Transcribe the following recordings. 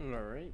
All right.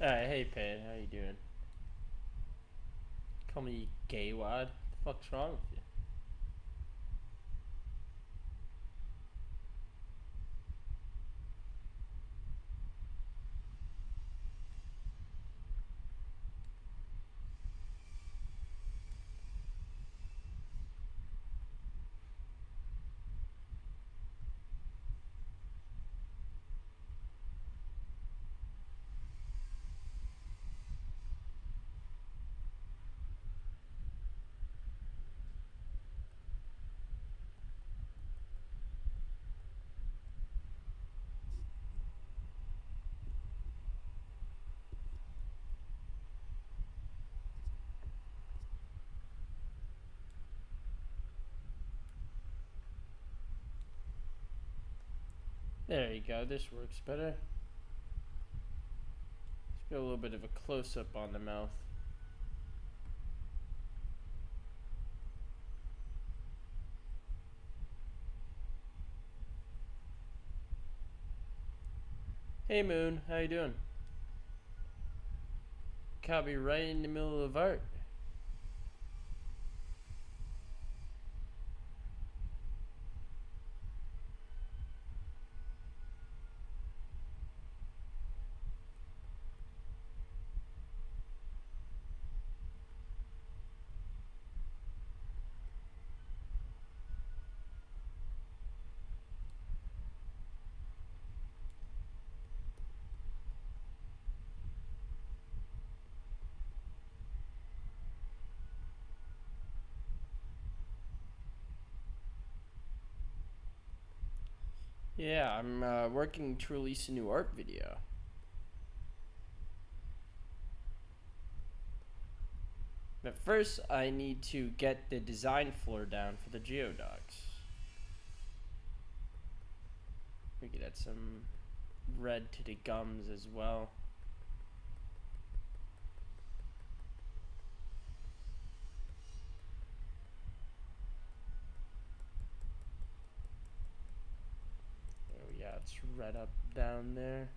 Hey, Pat. How you doing? Call me gay wad. The fuck's wrong with you? There you go. This works better. Let's get a little bit of a close-up on the mouth. Hey, Moon. How you doing? Caught me right in the middle of art. Yeah, I'm working to release a new art video. But first, I need to get the design floor down for the geodogs. We could add some red to the gums as well. Oh yeah, it's red down there.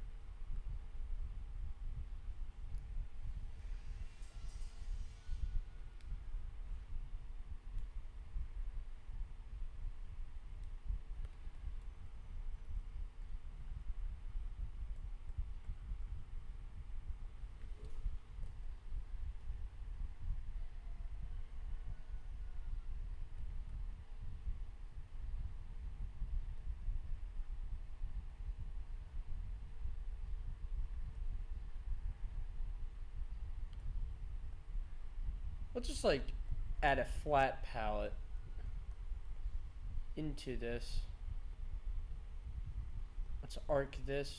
Let's just like add a flat palette into this. Let's arc this.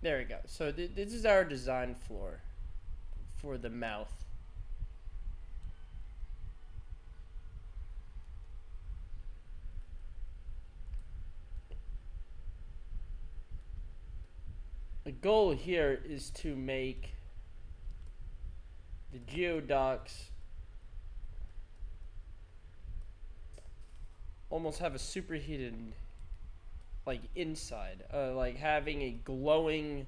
There we go. So this is our design floor for the mouth. The goal here is to make the geodocs almost have a superheated like inside, like having a glowing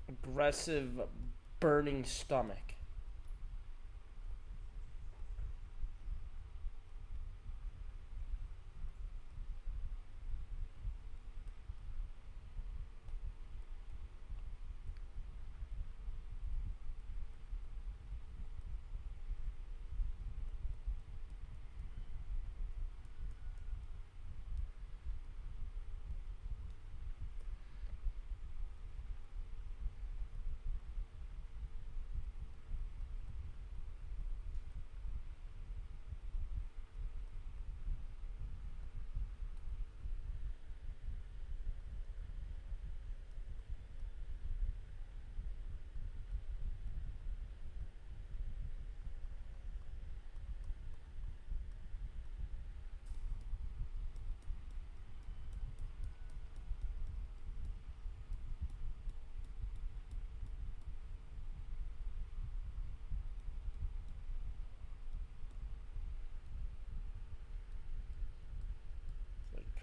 aggressive burning stomach.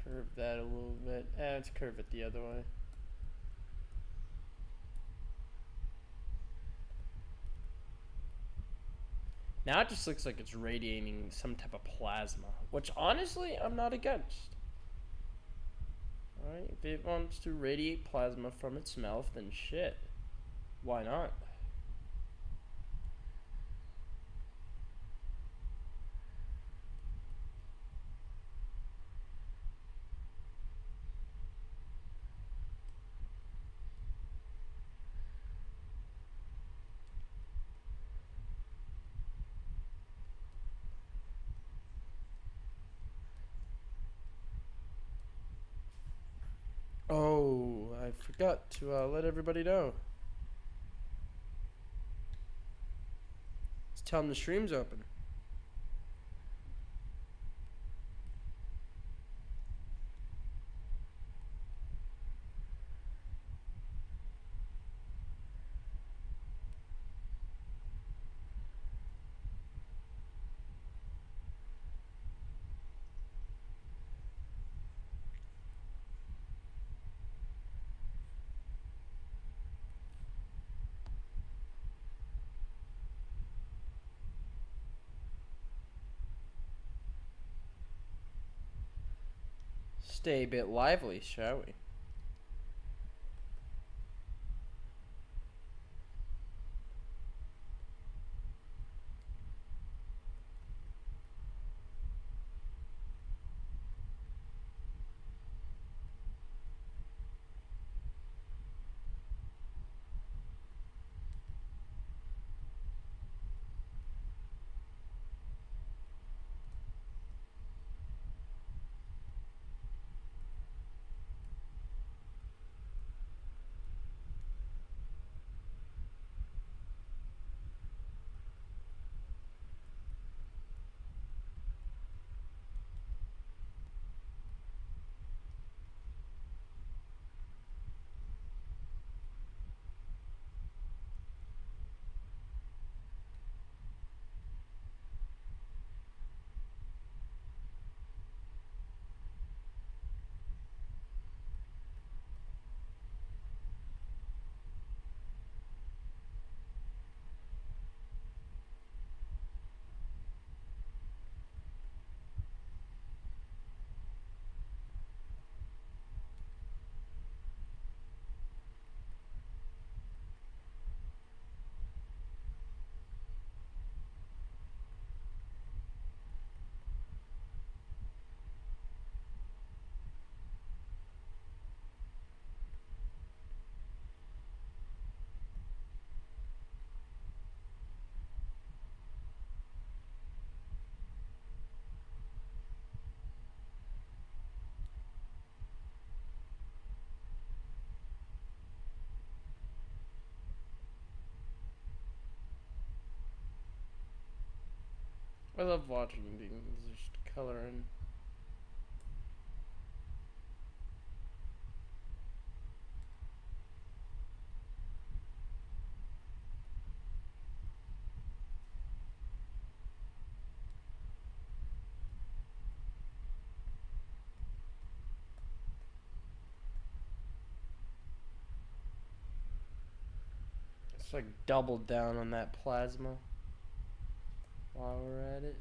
Curve that a little bit. Let's curve it the other way. Now it just looks like it's radiating some type of plasma, which honestly I'm not against. Alright, if it wants to radiate plasma from its mouth, then shit. Why not? Oh, I forgot to let everybody know. Let's tell them the stream's open. Stay a bit lively, shall we? I love watching things just coloring. Let's like double down on that plasma while we're at it.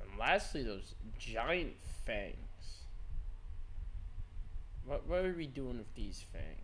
And lastly, those giant fangs. What are we doing with these fangs?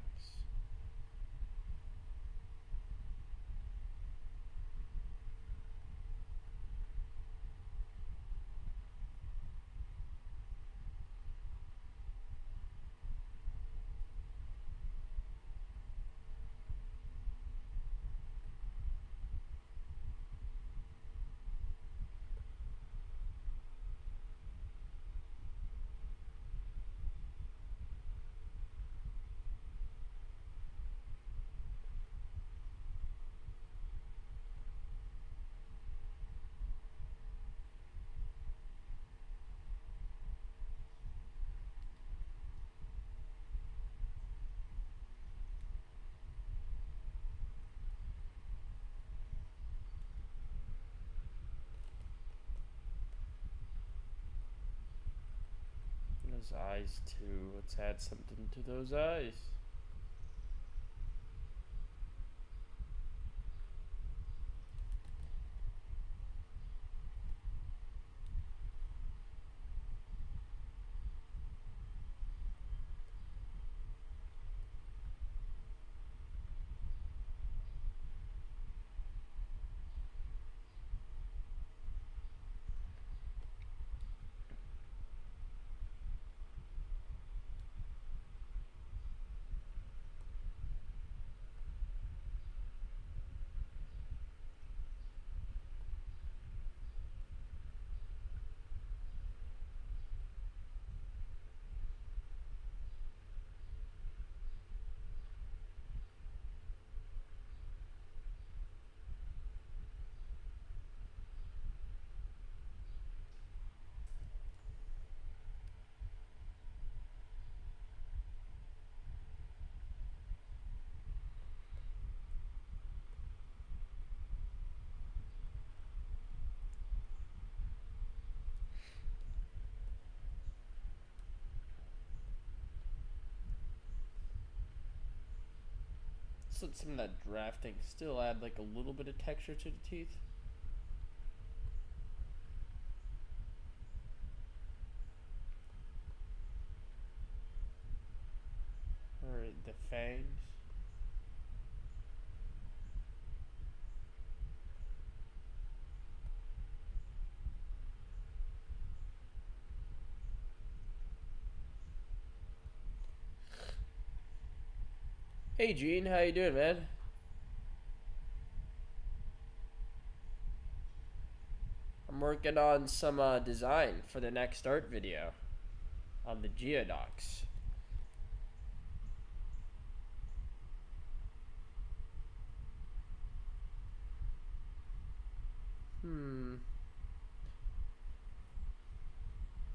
Those eyes too. Let's add something to those eyes. Let's let some of that drafting still add like a little bit of texture to the teeth. Or the fangs. Hey Gene, how you doing, man? I'm working on some design for the next art video on the Geodocs.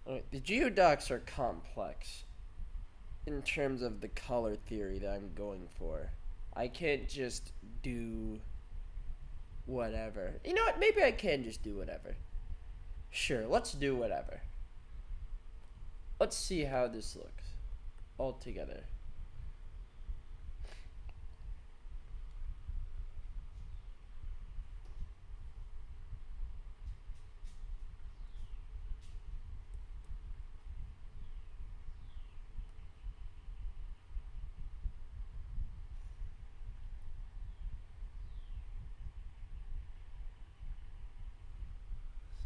Alright, the Geodocs are complex in terms of the color theory that I'm going for. I can't just do whatever. You know what? Maybe I can just do whatever. Sure, let's do whatever. Let's see how this looks all together.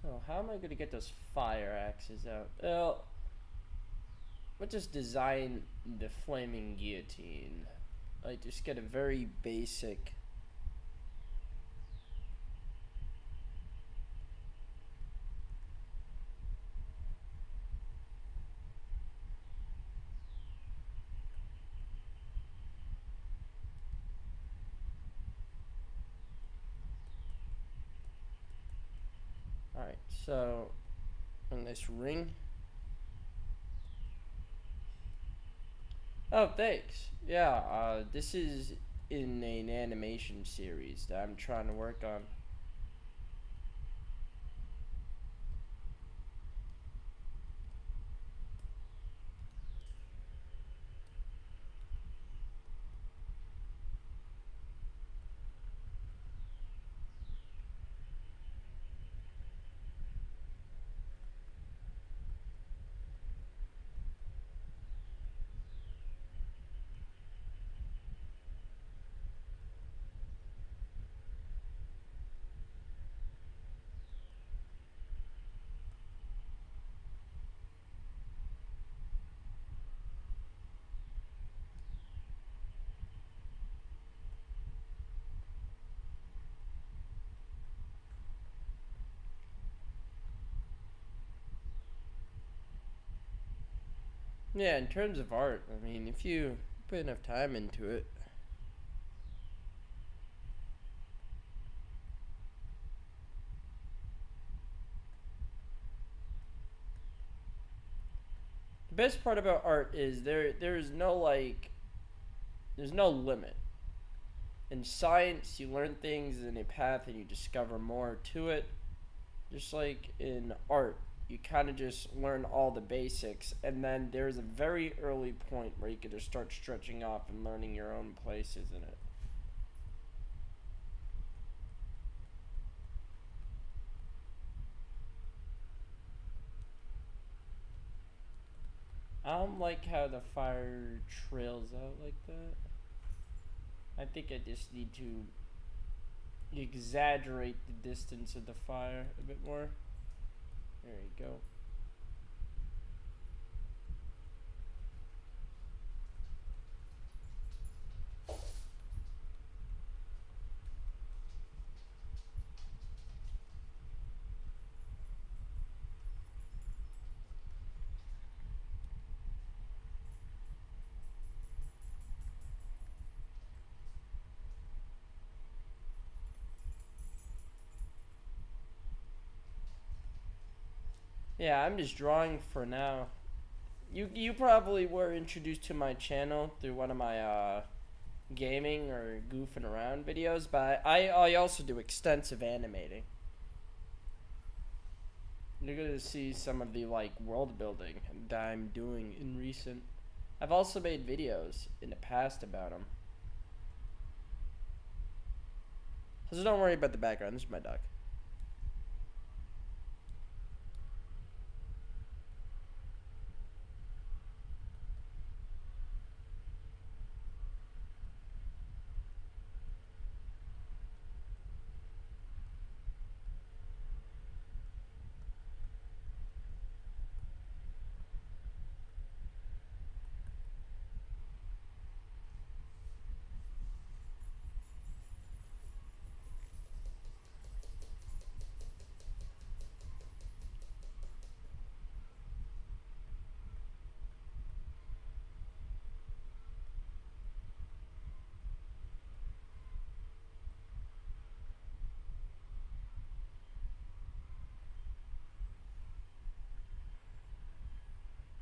So how am I going to get those fire axes out? Well, let's just design the flaming guillotine. I just get a very basic So, on this ring. Oh, thanks. Yeah, this is in an animation series that I'm trying to work on. Yeah, in terms of art, I mean, if you put enough time into it. The best part about art is there's no like there's no limit. In science, you learn things in a path and you discover more to it. Just like in art, you kind of just learn all the basics, and then there's a very early point where you can just start stretching off and learning your own places in it. I don't like how the fire trails out like that. I think I just need to exaggerate the distance of the fire a bit more. There you go. Yeah, I'm just drawing for now. You probably were introduced to my channel through one of my gaming or goofing around videos, but I also do extensive animating. You're gonna see some of the like world building that I'm doing in recent. I've also made videos in the past about them. So don't worry about the background. This is my dog.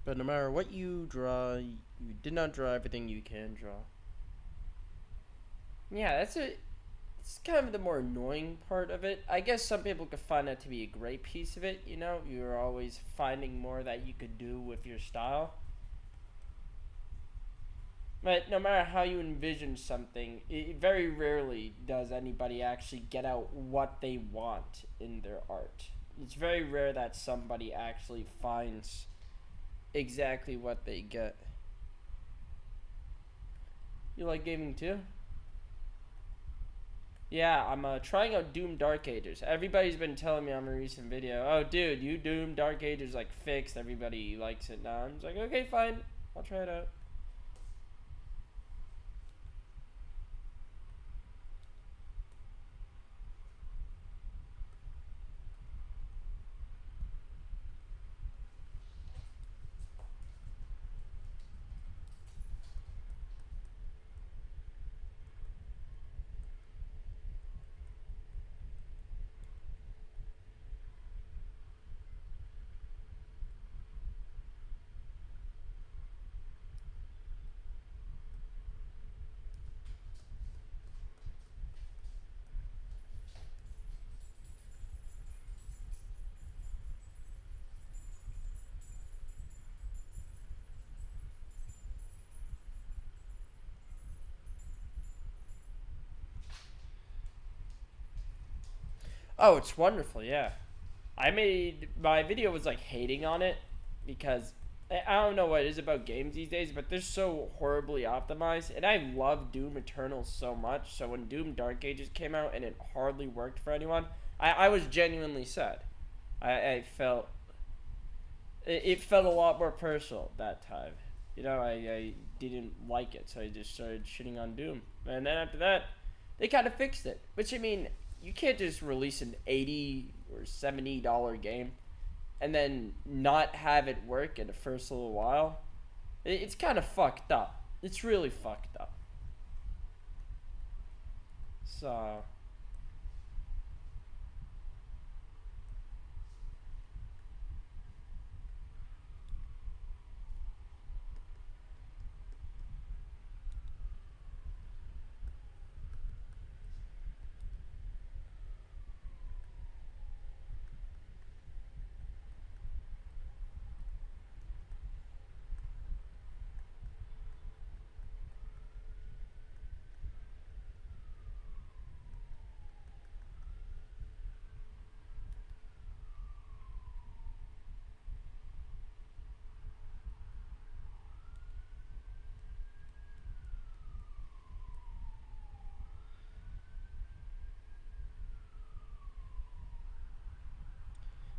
But no matter what you draw, you did not draw everything you can draw. Yeah, it's kind of the more annoying part of it. I guess some people could find that to be a great piece of it, you know? You're always finding more that you could do with your style. But no matter how you envision something, it very rarely does anybody actually get out what they want in their art. It's very rare that somebody actually finds exactly what they get. You like gaming too? Yeah, I'm trying out Doom Dark Ages. Everybody's been telling me on a recent video, oh dude, you Doom Dark Ages like fixed, everybody likes it now. I'm just like, okay, fine, I'll try it out. Oh, it's wonderful. Yeah, I made my video was like hating on it because I don't know what it is about games these days, but they're so horribly optimized. And I love Doom Eternal so much. So when Doom Dark Ages came out and it hardly worked for anyone, I was genuinely sad. I felt it felt a lot more personal that time. You know, I didn't like it, so I just started shitting on Doom. And then after that, they kind of fixed it. Which I mean, you can't just release an $80 or $70 game and then not have it work in the first little while. It's kind of fucked up. It's really fucked up. So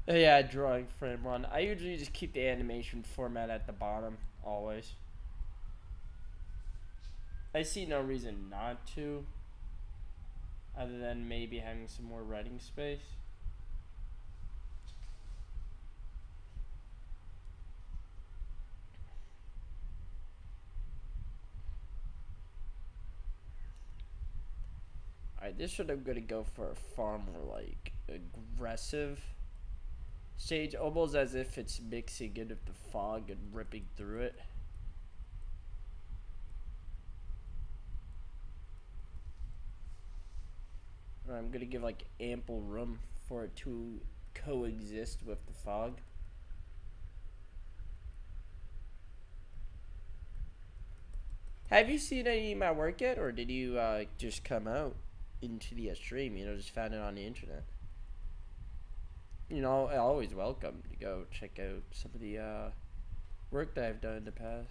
yeah, drawing frame one. I usually just keep the animation format at the bottom always. I see no reason not to, other than maybe having some more writing space. Alright, this one I'm gonna go for a far more like aggressive stage, almost as if it's mixing in with the fog and ripping through it. I'm gonna give like ample room for it to coexist with the fog. Have you seen any of my work yet, or did you just come out into the stream? You know, just found it on the internet. You know, I always welcome to go check out some of the work that I've done in the past.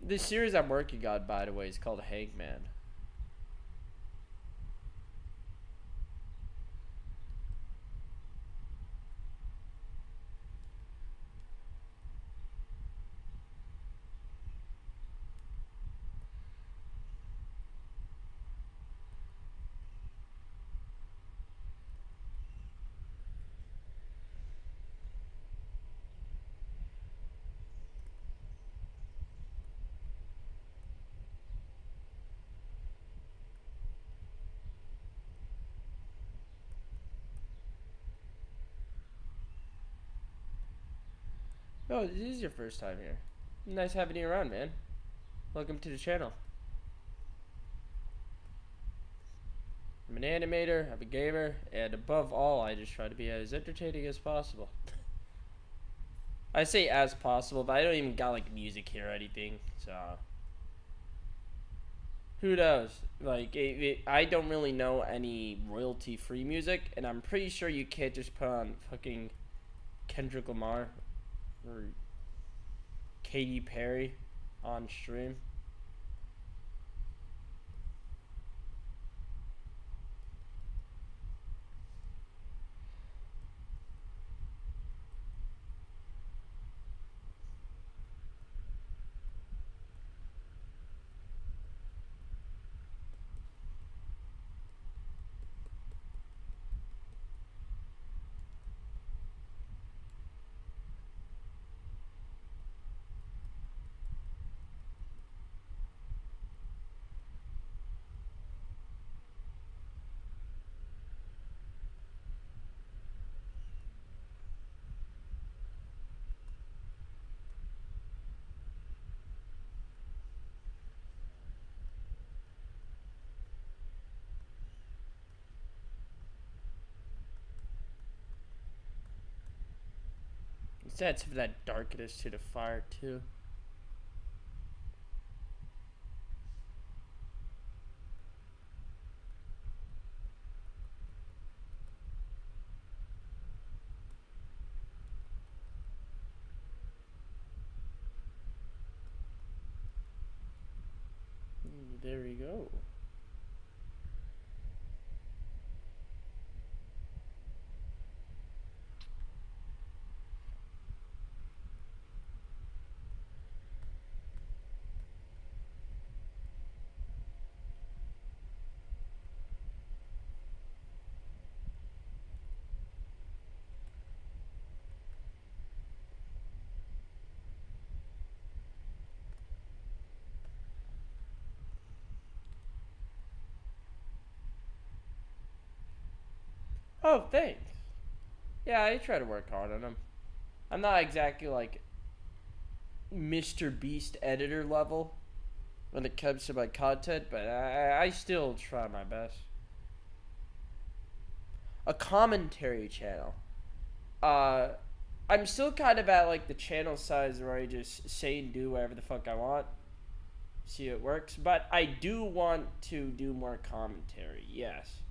The series I'm working on, by the way, is called Hangman. Oh, this is your first time here. Nice having you around, man. Welcome to the channel. I'm an animator, I'm a gamer, and above all, I just try to be as entertaining as possible. I say as possible, but I don't even got like music here or anything, so who knows? Like, I don't really know any royalty-free music, and I'm pretty sure you can't just put on fucking Kendrick Lamar or Katy Perry on stream. It adds for that darkness to the fire too. there we go. Oh, thanks. Yeah, I try to work hard on them. I'm not exactly like Mr. Beast editor level when it comes to my content, but I still try my best. A commentary channel. Uh, I'm still kind of at like the channel size where I just say and do whatever the fuck I want, see it works. But I do want to do more commentary. Yes,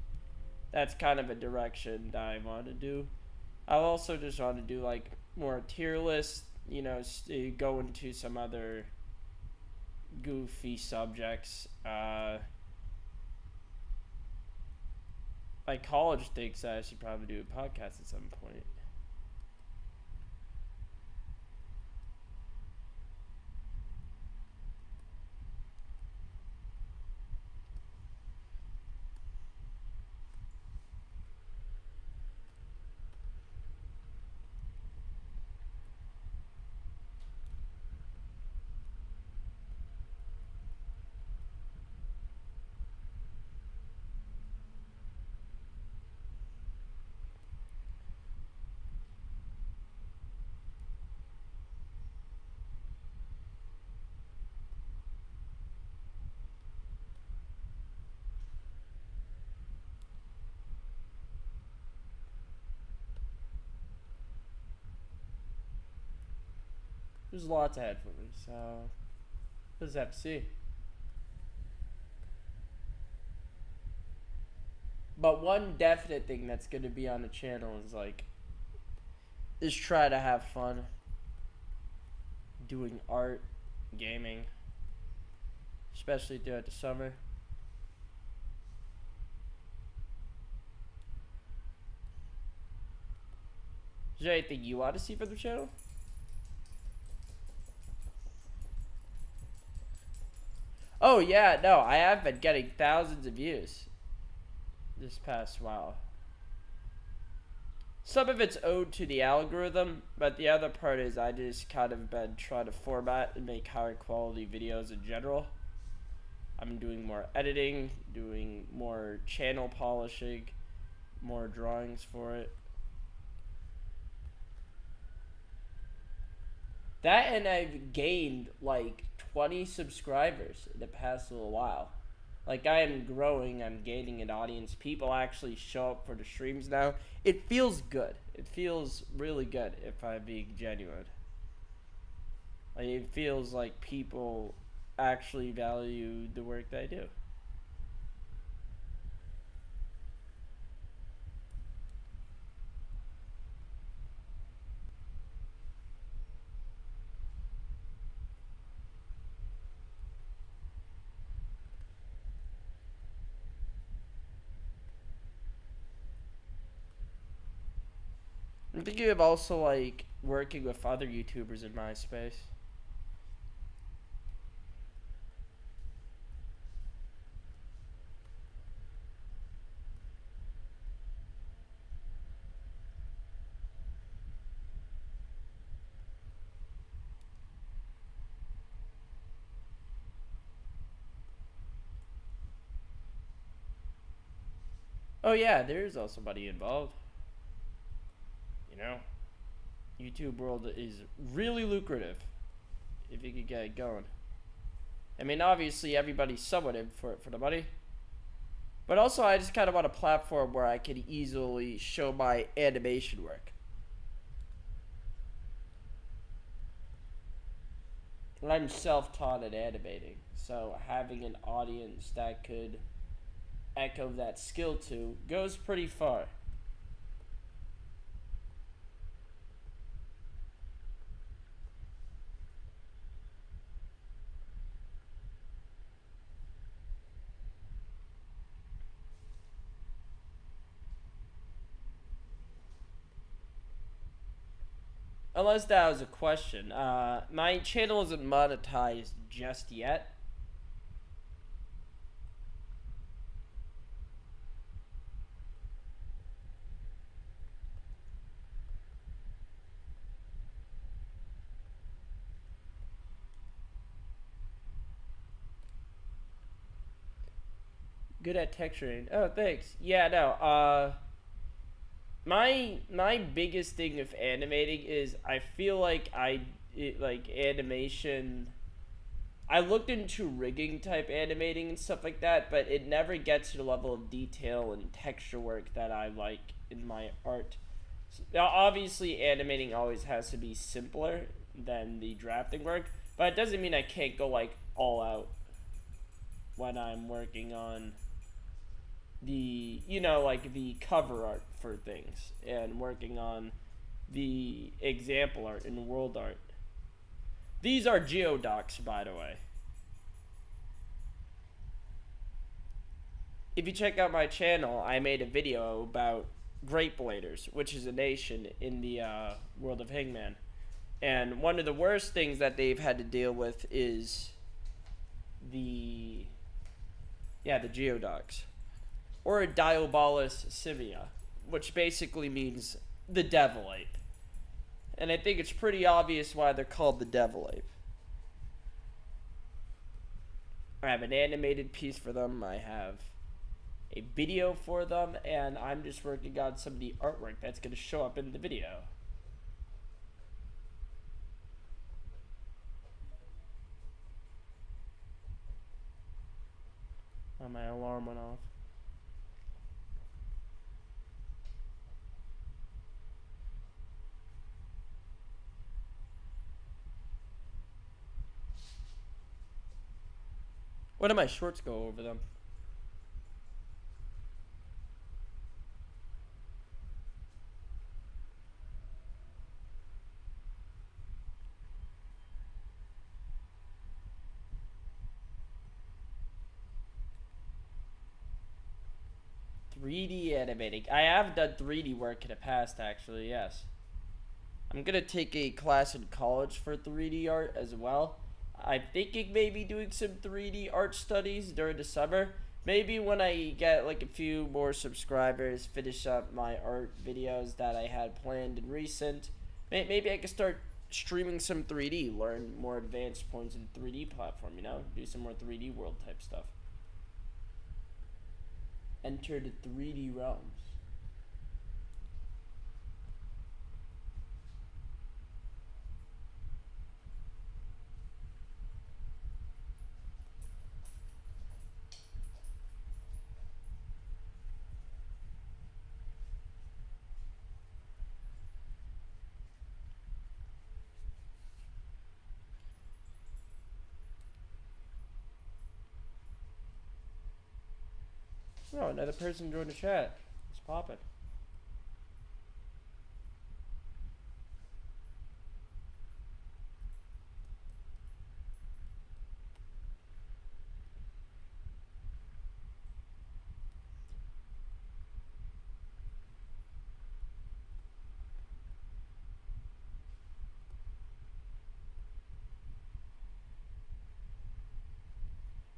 that's kind of a direction that I want to do. I also just want to do like more tier lists. You know, go into some other goofy subjects. My college thinks that I should probably do a podcast at some point. There's lots ahead for me, so we'll just have to see. But one definite thing that's going to be on the channel is like, is try to have fun doing art, gaming, especially throughout the summer. Is there anything you want to see for the channel? Oh yeah, no, I have been getting thousands of views this past while. Some of it's owed to the algorithm, but the other part is I just kind of been trying to format and make higher quality videos in general. I'm doing more editing, doing more channel polishing, more drawings for it. That, and I've gained like 20 subscribers in the past little while. Like, I am growing, I'm gaining an audience. People actually show up for the streams now. It feels good. It feels really good, if I'm being genuine. Like, it feels like people actually value the work that I do. I'm thinking of also like working with other YouTubers in my space. Oh yeah, there's also money involved. You know, YouTube world is really lucrative if you could get it going. I mean, obviously everybody's somewhat in for it for the money. But also, I just kind of want a platform where I can easily show my animation work. And I'm self-taught at animating, so having an audience that could echo that skill to goes pretty far. Unless that was a question. My channel isn't monetized just yet. Good at texturing. Oh, thanks. Yeah, no. My biggest thing with animating is I feel like like animation. I looked into rigging type animating and stuff like that, but it never gets to the level of detail and texture work that I like in my art. Now, obviously, animating always has to be simpler than the drafting work, but it doesn't mean I can't go like all out when I'm working on the like the cover art for things and working on the example art and world art. These are geodocs, by the way. If you check out my channel, I made a video about Great Bladers, which is a nation in the world of Hangman. And one of the worst things that they've had to deal with is the the geodocs, or Diabolus Sivia, which basically means the devil ape. And I think it's pretty obvious why they're called the devil ape. I have an animated piece for them, I have a video for them, and I'm just working on some of the artwork that's going to show up in the video. Oh, my alarm went off. One of my shorts go over them. .3D animating. I have done 3D work in the past, actually, yes. I'm gonna take a class in college for 3D art as well. I'm thinking maybe doing some 3D art studies during the summer. Maybe when I get like a few more subscribers, finish up my art videos that I had planned in recent. Maybe I could start streaming some 3D, learn more advanced points in 3D platform, do some more 3D world type stuff. Enter the 3D realms. Oh, another person joined the chat. It's popping.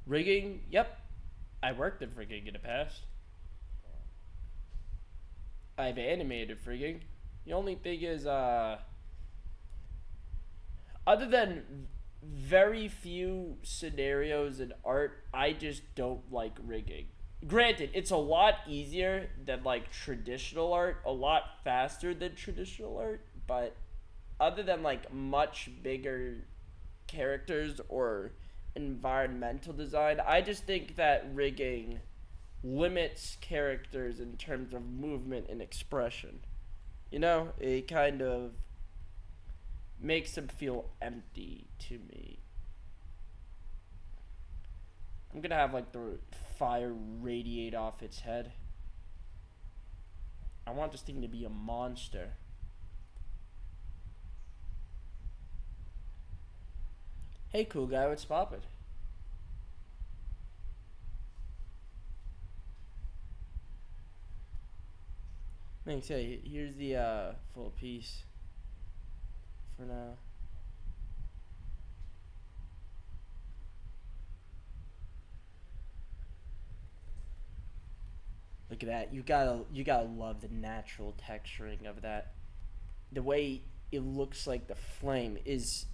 Rigging, yep. I worked at rigging in the past. I've animated rigging. The only thing is, other than very few scenarios in art, I just don't like rigging. Granted, it's a lot easier than like traditional art, a lot faster than traditional art, but other than like much bigger characters or environmental design, I just think that rigging limits characters in terms of movement and expression. It kind of makes them feel empty to me. I'm gonna have like the fire radiate off its head. I want this thing to be a monster. Hey, cool guy, what's poppin'? Thanks. Hey, here's the full piece. for now. Look at that. You gotta love the natural texturing of that. The way it looks like the flame is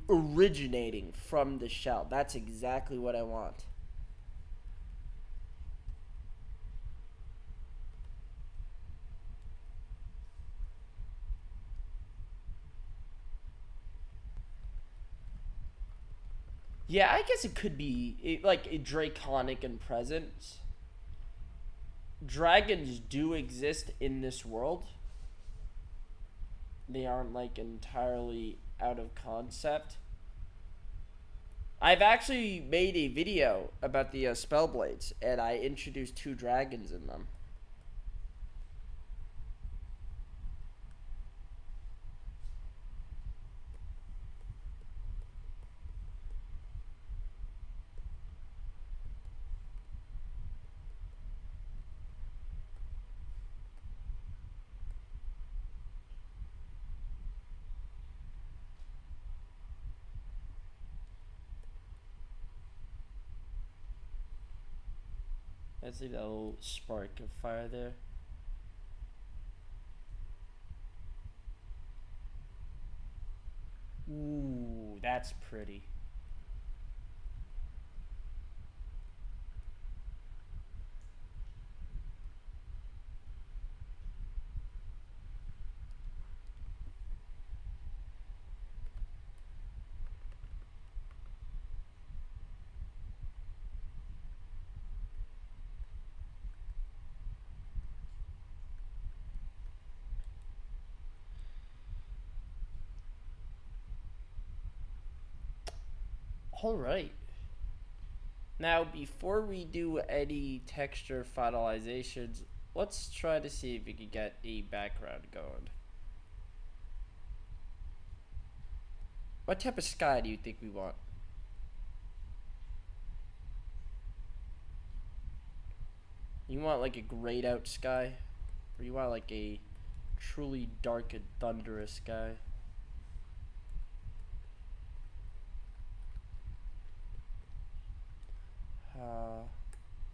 originating from the shell. That's exactly what I want. Yeah, I guess it could be like a draconic in presence. Dragons do exist in this world. They aren't like entirely out of concept. I've actually made a video about the Spellblades, and I introduced 2 dragons in them. Let's leave that little spark of fire there. Ooh, that's pretty. All right. Now, before we do any texture finalizations, let's try to see if we can get a background going. What type of sky do you think we want? You want like a grayed out sky? Or you want like a truly dark and thunderous sky?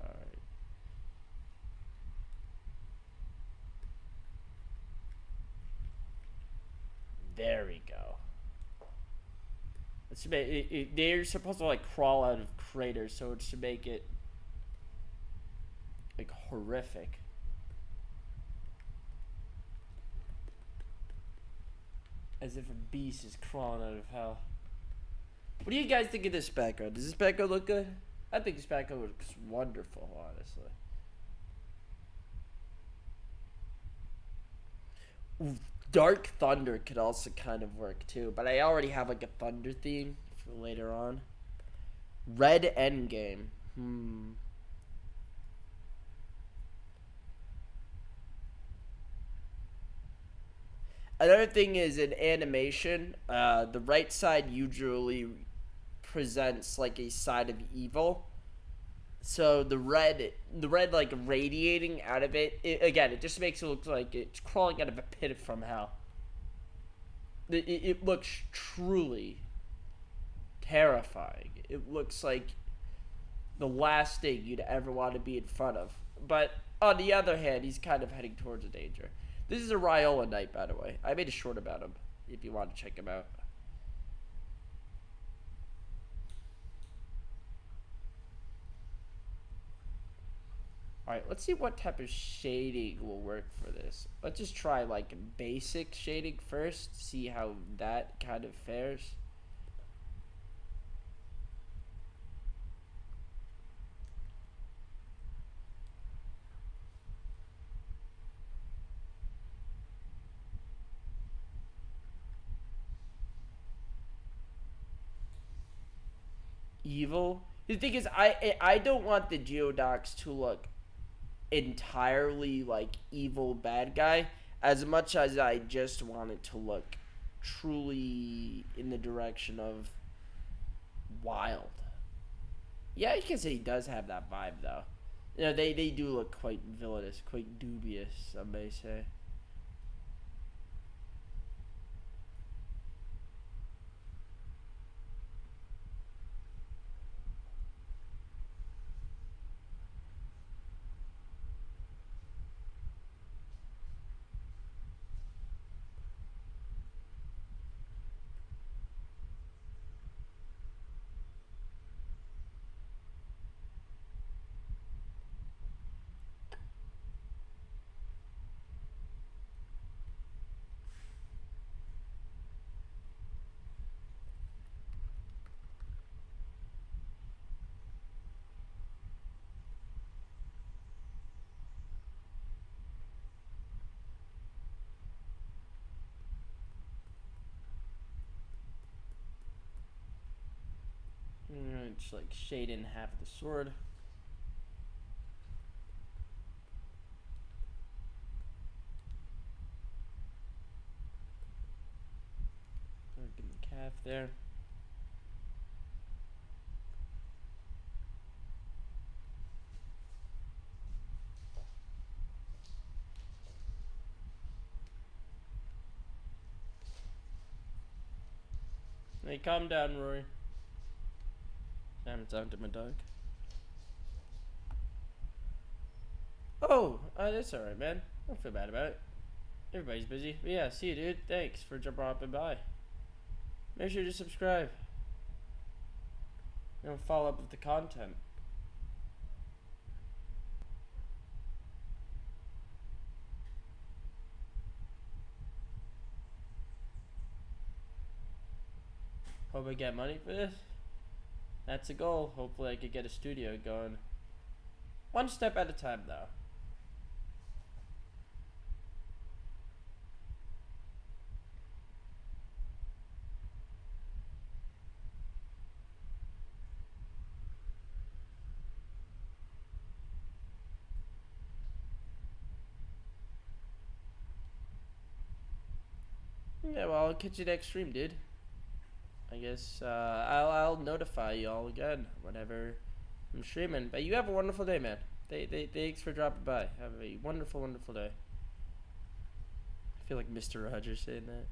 Alright. There we go. Let's make they're supposed to like crawl out of craters, so it's to make it like horrific. As if a beast is crawling out of hell. What do you guys think of this background? Does this background look good? I think this background looks wonderful, honestly. Ooh, Dark Thunder could also kind of work too, but I already have like a thunder theme for later on. Red Endgame. Another thing is in animation, the right side usually presents like a side of evil. So the red like radiating out of again, it just makes it look like it's crawling out of a pit from hell. It looks truly terrifying. It looks like the last thing you'd ever want to be in front of. But on the other hand, he's kind of heading towards a danger. This is a Ryola Knight, by the way. I made a short about him, if you want to check him out. Alright, let's see what type of shading will work for this. Let's just try like basic shading first, see how that kind of fares. Evil. The thing is, I don't want the Geodocs to look entirely like evil bad guy as much as I just want it to look truly in the direction of wild. Yeah, you can say he does have that vibe though. You know, they do look quite villainous, quite dubious, some may say. Just like shade in half of the sword. Give him the calf there. Hey, calm down, Rory. Damn, it's down to my dog. Oh, that's alright, man. Don't feel bad about it. Everybody's busy. But yeah, see you, dude. Thanks for dropping by. Make sure to subscribe. And follow up with the content. Hope I get money for this. That's a goal. Hopefully I could get a studio going. One step at a time, though. Yeah, well, I'll catch you next stream, dude. I guess I'll notify y'all again whenever I'm streaming. But you have a wonderful day, man. Thanks for dropping by. Have a wonderful, wonderful day. I feel like Mr. Rogers saying that.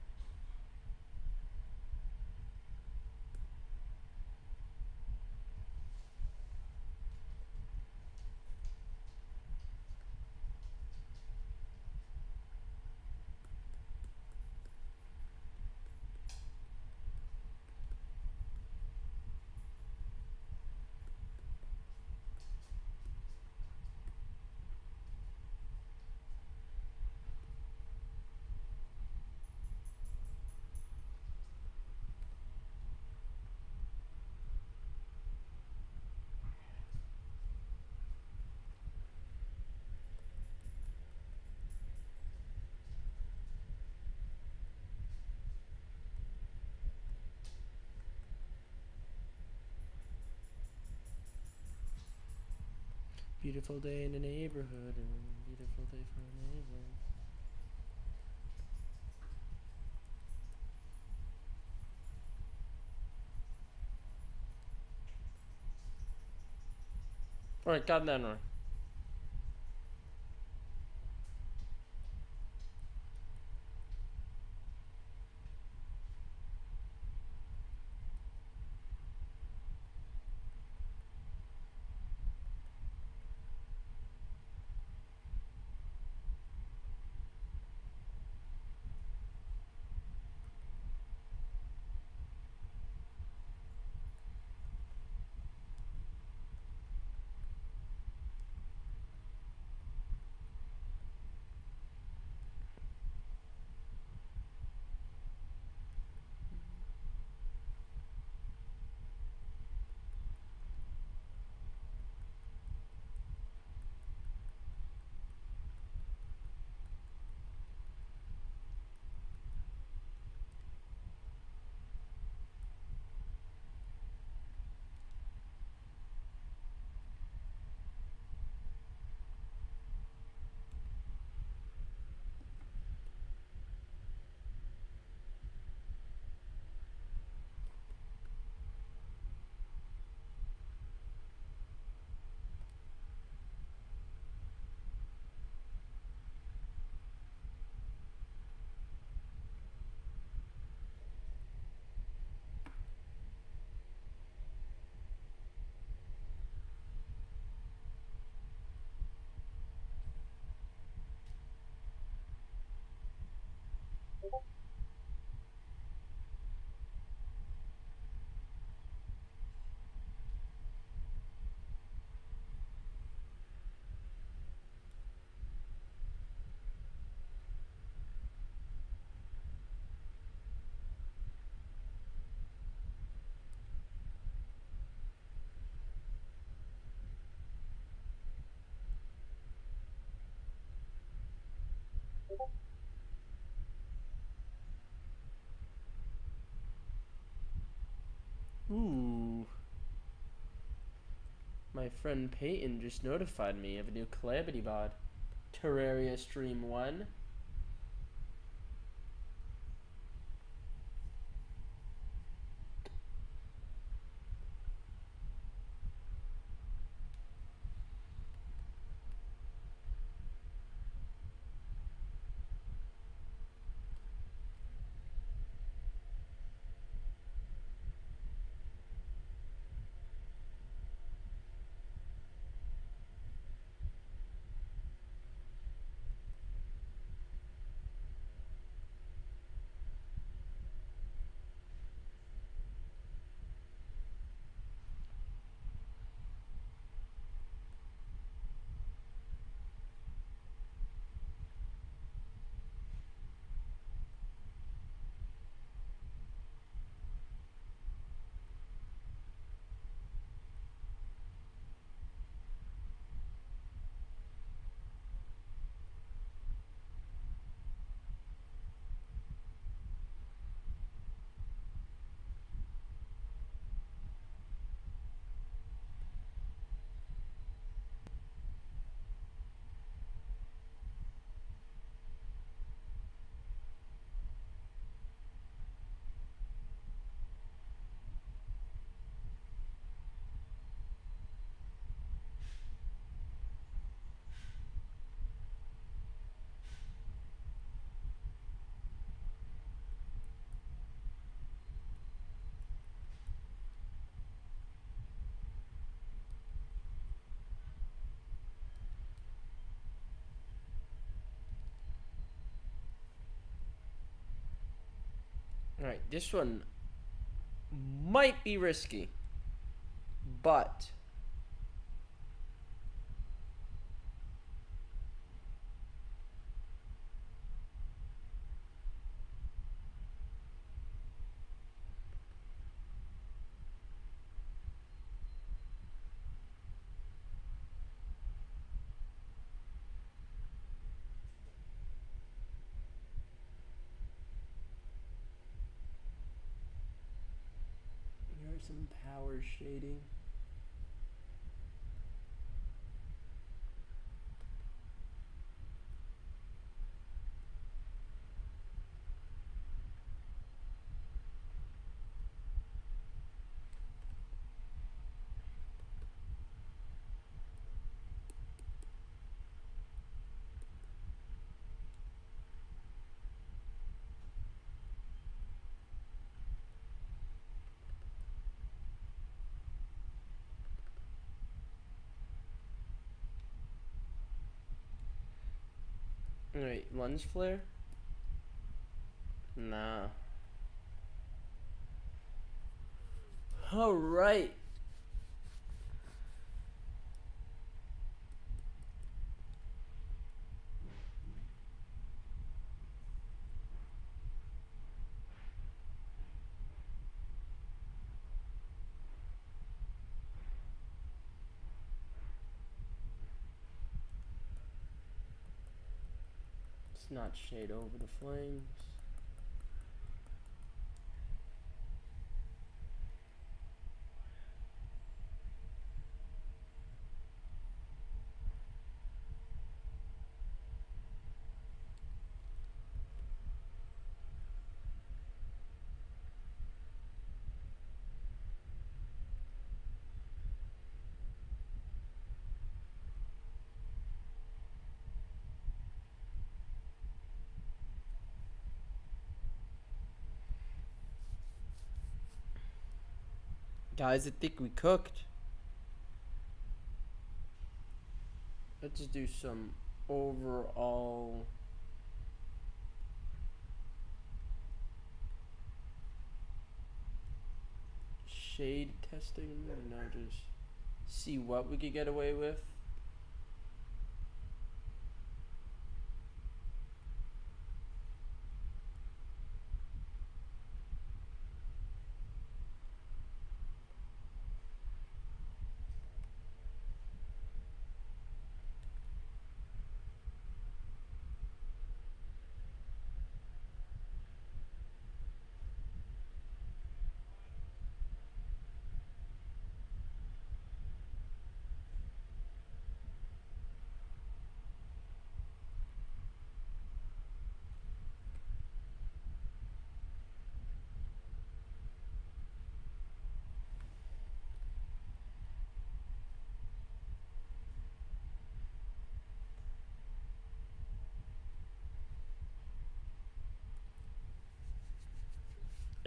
Beautiful day in the neighborhood. Beautiful day for a neighbor. Alright, calm down, Roy. Ooh. My friend Peyton just notified me of a new Calamity mod. Terraria Stream 1. Alright, this one might be risky, but there's some power shading. Alright, lens flare? Nah. Alright. Let's not shade over the flames. Guys, I think we cooked. Let's just do some overall shade testing, and now just see what we could get away with.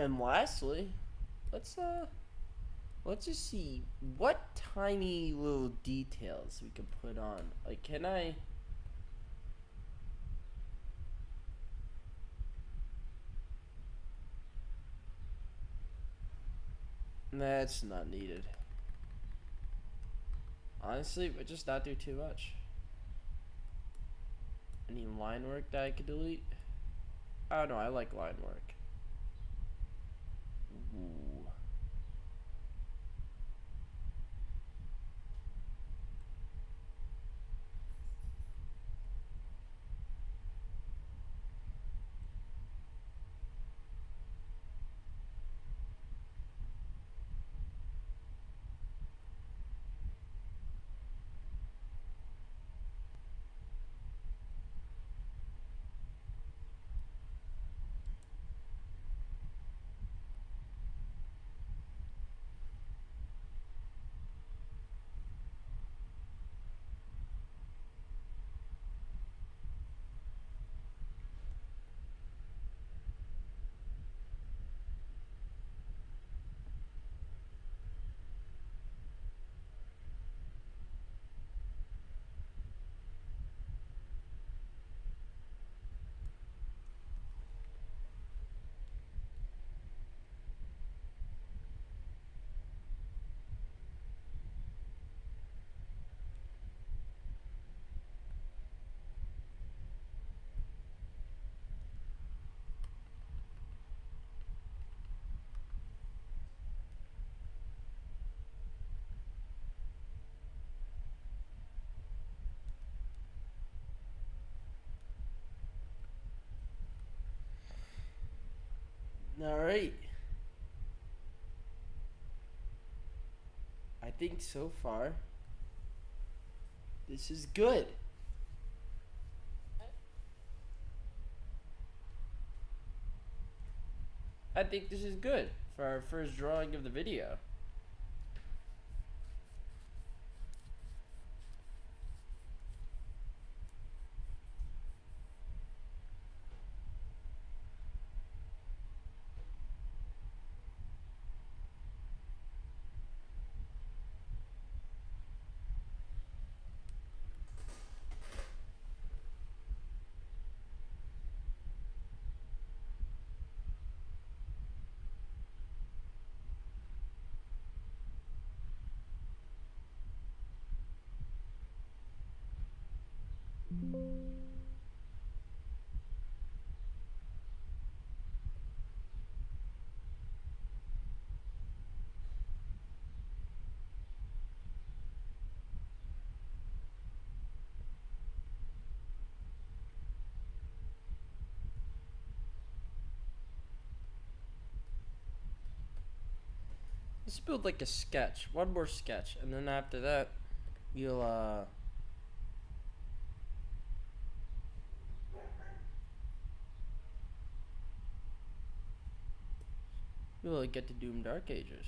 And lastly, let's let's just see what tiny little details we can put on. Like, can I? That's not needed. Honestly, but just not do too much. Any line work that I could delete? Oh no, I like line work. Ooh. All right. I think so far this is good. I think this is good for our first drawing of the video. Let's build like a sketch, one more sketch, and then after that, you'll you'll get to Doom Dark Ages.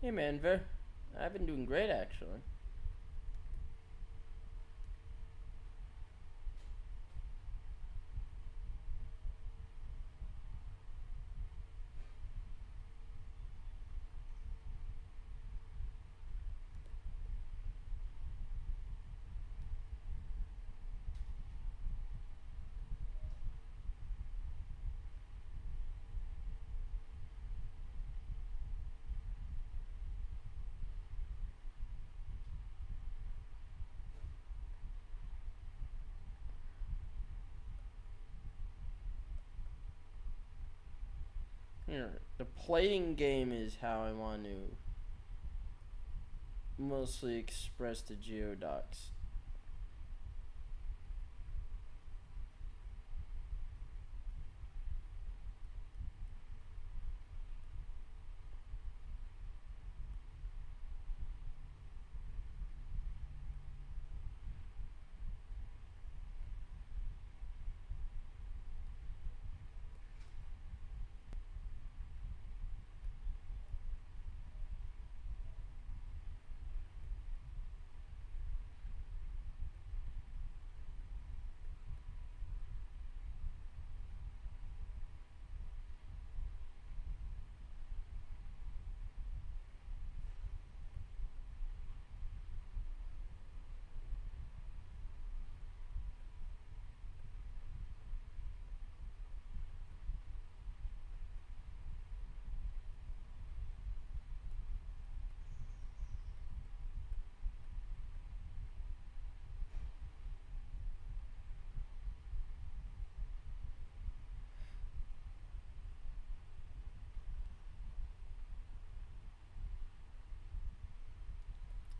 Hey man, Ver, I've been doing great actually. Here, the plating game is how I want to mostly express the geodocs.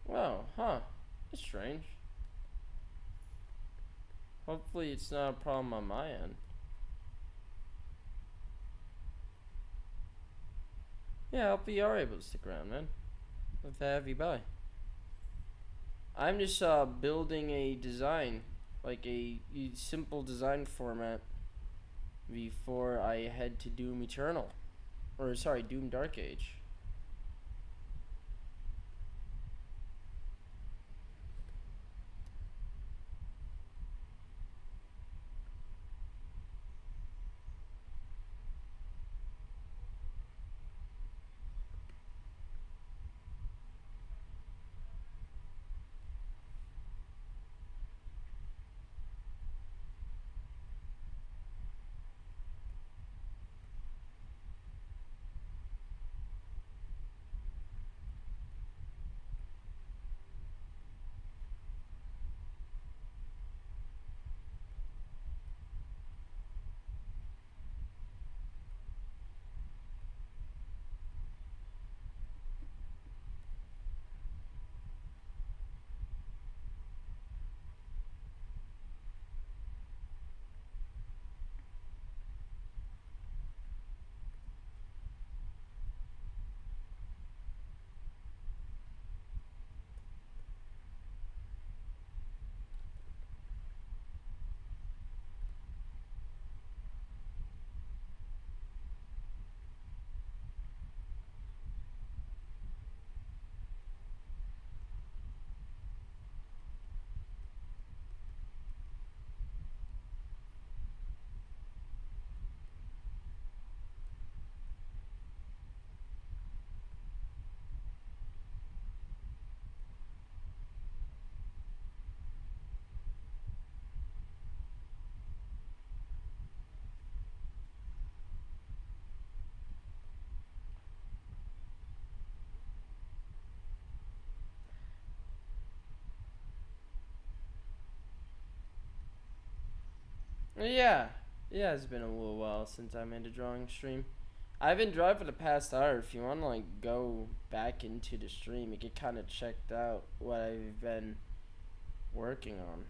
Wow, huh. That's strange. Hopefully it's not a problem on my end. Yeah, I hope you are able to stick around, man. If I have you by. I'm just building a design, like a simple design format before I head to Doom Eternal. Or sorry, Doom Dark Age. Yeah, yeah, it's been a little while since I made a drawing stream. I've been drawing for the past hour. If you want to like go back into the stream, you can kind of check out what I've been working on.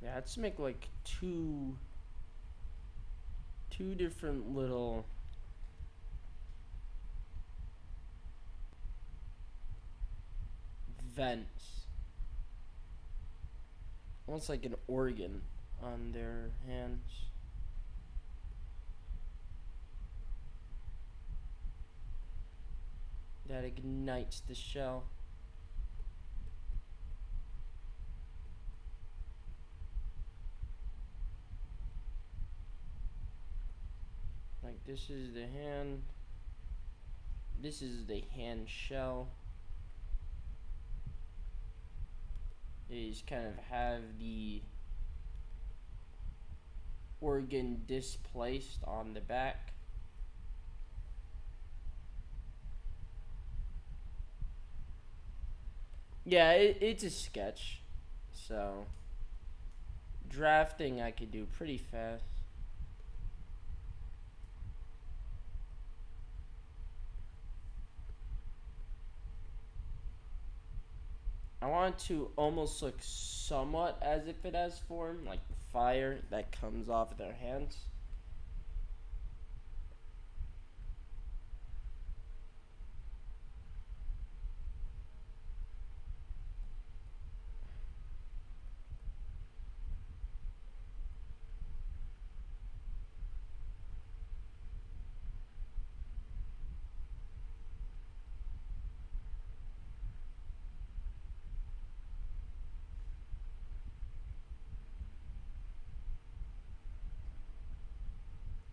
Yeah, let's make like two different little vents. Almost like an organ. on their hands. That ignites the shell. Like this is the hand. This is the hand shell. You just kind of have the organ displaced on the back. Yeah, it's a sketch, so drafting I could do pretty fast. I want it to almost look somewhat as if it has form, like the fire that comes off their hands.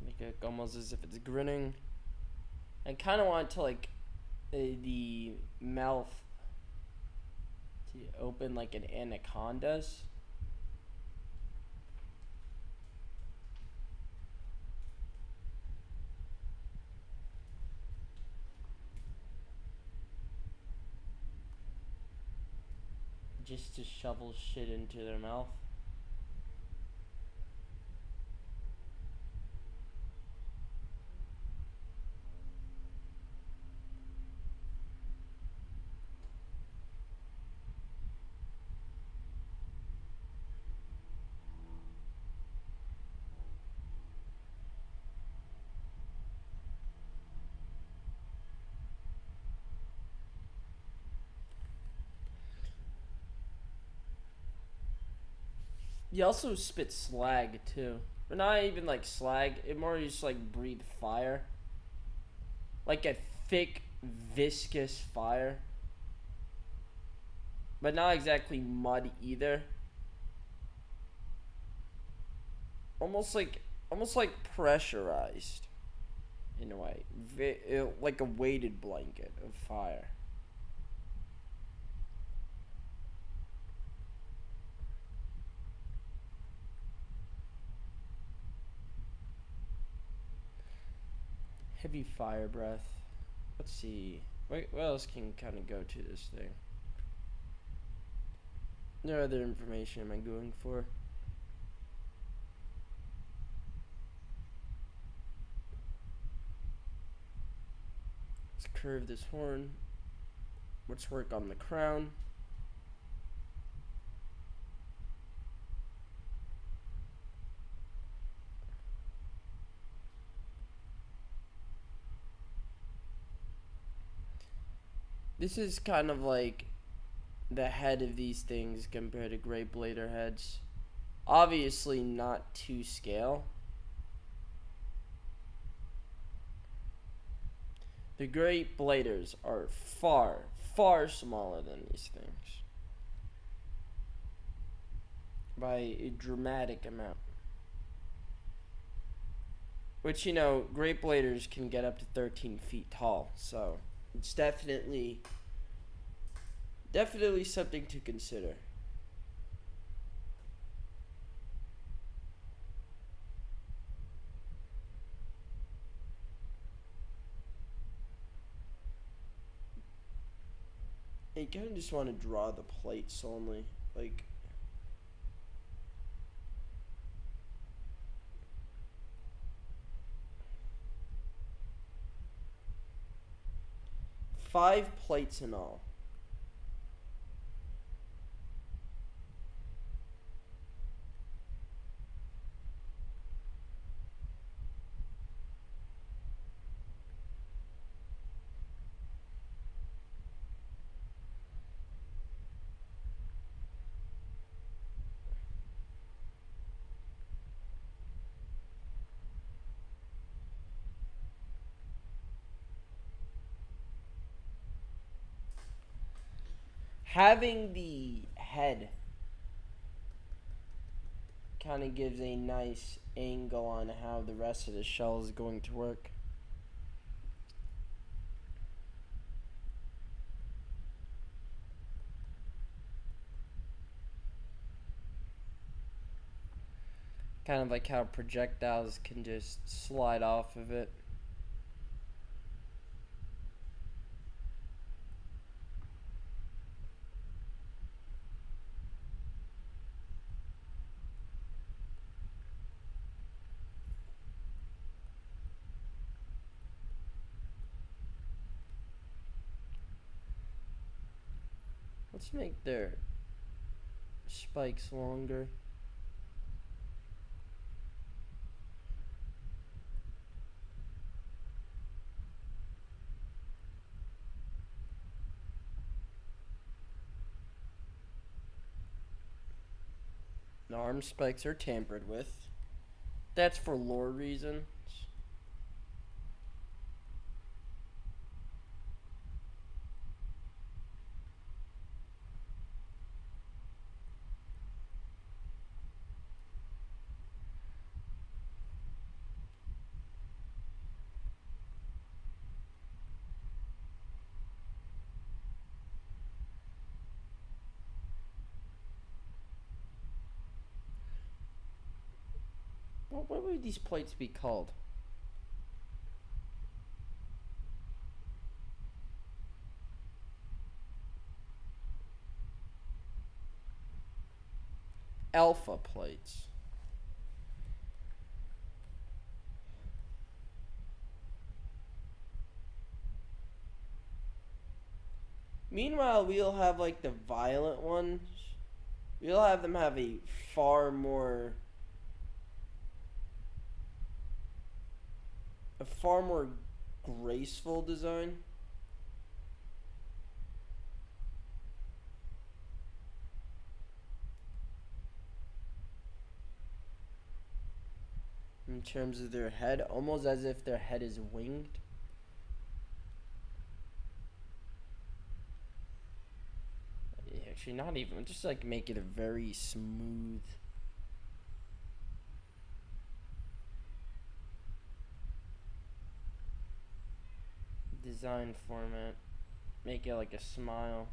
Make it almost as if it's grinning. I kind of want to like the mouth to open like an anaconda's. Just to shovel shit into their mouth. You also spit slag too. But not even like slag, it more just like breathe fire. Like a thick, viscous fire. But not exactly mud either. Almost like pressurized in a way. Like a weighted blanket of fire. Heavy fire breath. Let's see. What else can kind of go to this thing? No other information am I going for? Let's curve this horn. Let's work on the crown. This is kind of like the head of these things compared to Great Blader heads. Obviously not to scale. The Great Bladers are far, far smaller than these things. By a dramatic amount. Which, you know, Great Bladers can get up to 13 feet tall, so it's definitely something to consider. You kind of just want to draw the plates only, like. Five plates in all. Having the head kind of gives a nice angle on how the rest of the shell is going to work. Kind of like how projectiles can just slide off of it. Let's make their spikes longer. The arm spikes are tampered with. That's for lore reasons. What would these plates be called? Alpha plates. Meanwhile, we'll have like the violent ones. We'll have them have a far more graceful design. In terms of their head, almost as if their head is winged. Actually, not even. Just like make it a very smooth design format. Make it like a smile.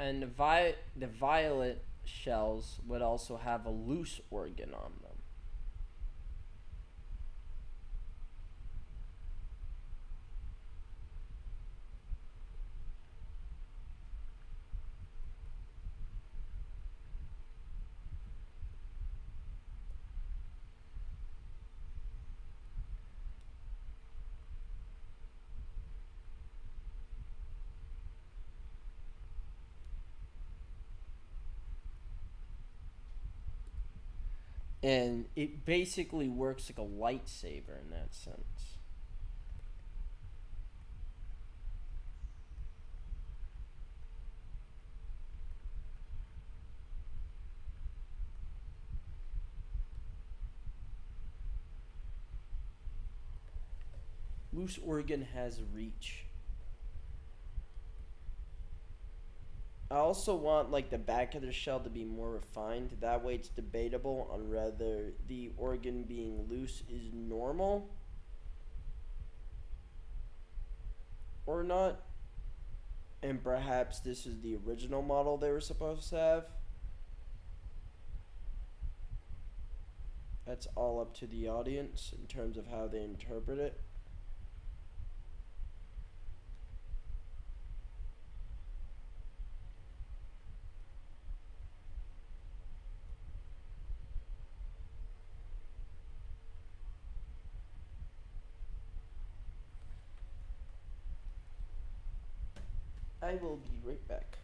And the violet shells would also have a loose organ on them. And it basically works like a lightsaber in that sense. Loose organ has reach. I also want like the back of the shell to be more refined. That way it's debatable on whether the organ being loose is normal or not. And perhaps this is the original model they were supposed to have. That's all up to the audience in terms of how they interpret it. I will be right back.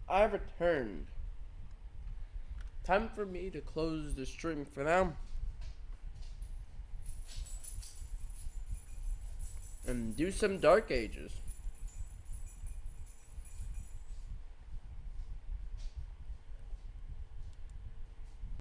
I returned. Time for me to close the stream for now. and do some Dark Ages.